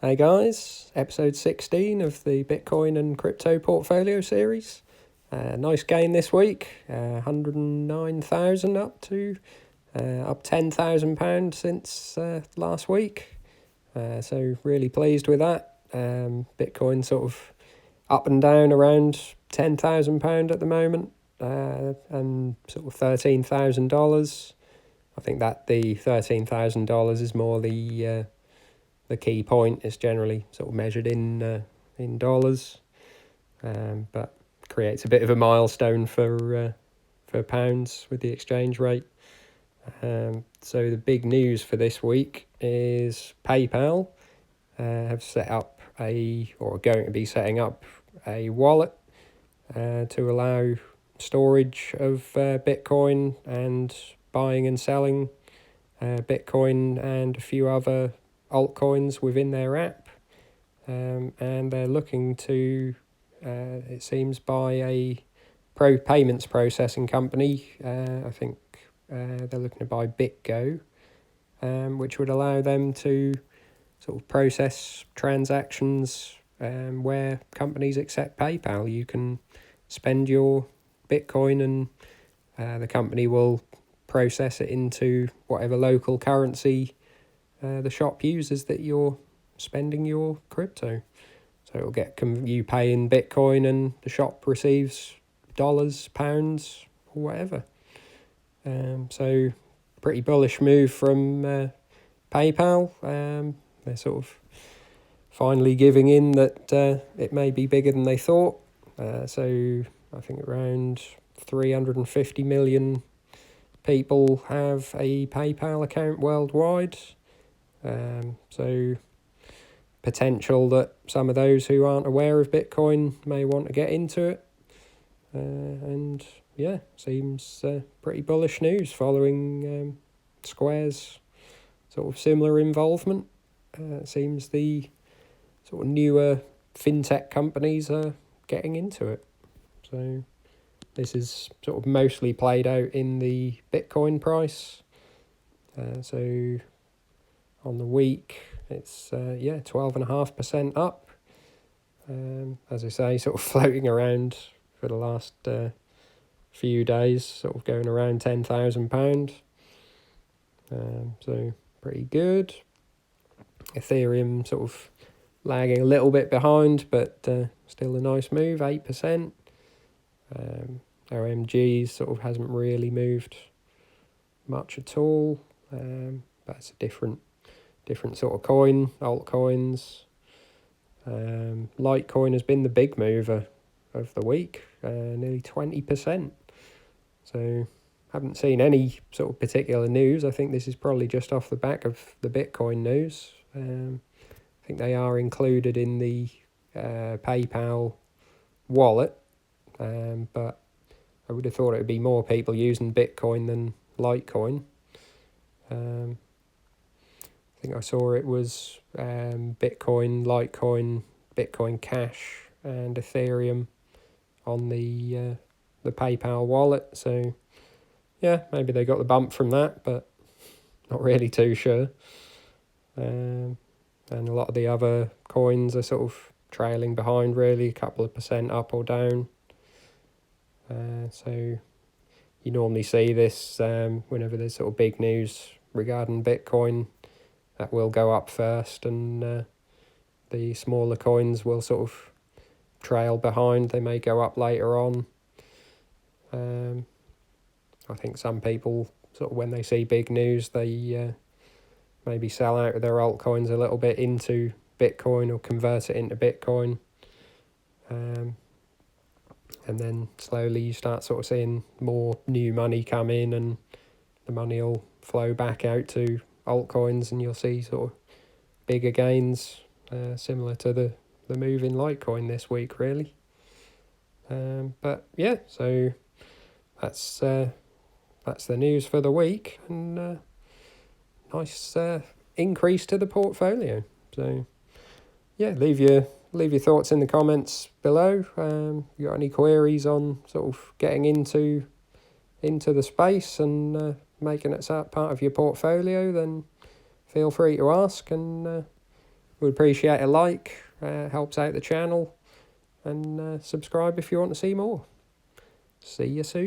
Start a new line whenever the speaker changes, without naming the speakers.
Hey guys, episode 16 of the Bitcoin and crypto portfolio series. Nice gain this week, 109,000 up £10,000 since last week. So really pleased with that. Bitcoin sort of up and down around £10,000 at the moment, and sort of $13,000. I think that the $13,000 is more the key point. Is generally sort of measured in dollars, but creates a bit of a milestone for pounds with the exchange rate. So the big news for this week is PayPal have set up or going to be setting up a wallet to allow storage of Bitcoin and buying and selling Bitcoin and a few other altcoins within their app, and they're looking to, it seems, buy a payments processing company. I think they're looking to buy BitGo, which would allow them to sort of process transactions where companies accept PayPal. You can spend your Bitcoin and the company will process it into whatever local currency the shop uses that you're spending your crypto. So it'll get you pay in Bitcoin and the shop receives dollars, pounds, or whatever. So pretty bullish move from PayPal. They're sort of finally giving in that it may be bigger than they thought. So I think around 350 million people have a PayPal account worldwide. So potential that some of those who aren't aware of Bitcoin may want to get into it. And yeah, seems pretty bullish news following Square's sort of similar involvement. It seems the sort of newer fintech companies are getting into it. So this is sort of mostly played out in the Bitcoin price. So on the week, it's 12.5% up. As I say, sort of floating around for the last few days, sort of going around £10,000. So pretty good. Ethereum sort of lagging a little bit behind, but still a nice move, 8%. OMG sort of hasn't really moved much at all. But it's a different sort of coin, altcoins. Litecoin has been the big mover of the week, nearly 20%. So haven't seen any sort of particular news. I think this is probably just off the back of the Bitcoin news. I think they are included in the PayPal wallet, but I would have thought it would be more people using Bitcoin than Litecoin. I think I saw it was Bitcoin, Litecoin, Bitcoin Cash, and Ethereum on the PayPal wallet. So yeah, maybe they got the bump from that, but not really too sure. And a lot of the other coins are sort of trailing behind, really, a couple of percent up or down. So you normally see this whenever there's sort of big news regarding Bitcoin, that will go up first, and the smaller coins will sort of trail behind. They may go up later on. I think some people, sort of when they see big news, they maybe sell out of their altcoins a little bit into Bitcoin or convert it into Bitcoin. And then slowly you start sort of seeing more new money come in, and the money will flow back out to altcoins, and you'll see sort of bigger gains, similar to the move in Litecoin this week, really. But yeah, so that's the news for the week, and nice increase to the portfolio. So yeah, leave your thoughts in the comments below. You got any queries on sort of getting into the space and making it part of your portfolio, then feel free to ask, and Would appreciate a like, helps out the channel, and subscribe if you want to see more. See you soon.